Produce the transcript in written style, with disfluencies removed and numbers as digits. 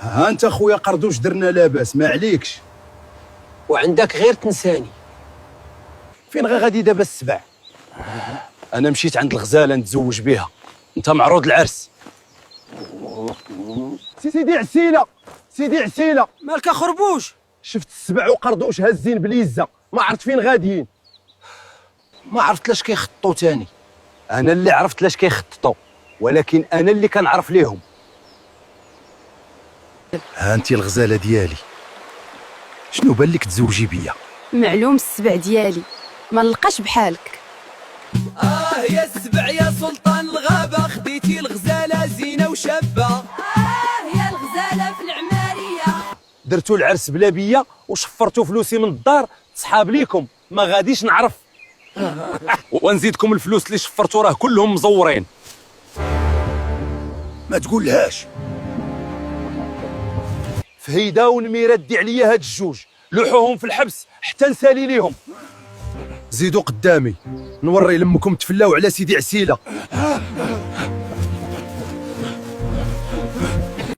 ها انت خويا قردوش درنا لاباس ما عليكش. وعندك غير تنساني. فين غادي دابا السبع؟ انا مشيت عند الغزاله نتزوج بها، انت معروض العرس. سيدي عسيله، سيدي عسيله، مالك خربوش؟ شفت السبع وقردوش هازين بليزه، ما عرفت فين غاديين. ما عرفت لاش كيخططوا تاني. انا اللي عرفت لاش كيخططوا، ولكن انا اللي كنعرف ليهم. ها انت الغزاله ديالي، شنو بان لك تزوجي بيا؟ معلوم السبع ديالي ما نلقاش بحالك. يا السبع يا سلطان الغابة، خديتي الغزالة زينة وشابة. يا الغزالة في العمارية. درتو العرس بلا بيا وشفرتو فلوسي من الدار، صحاب ليكم ما غاديش نعرف. ونزيدكم الفلوس اللي شفرتو راه كلهم مزورين. ما تقولهاش. فهيدا ونميره دي عليا هاد الجوج، لوحوهم في الحبس حتى نسالي ليهم. زيدوا قدامي نوري لمكم تفلاو على سيدي عسيله.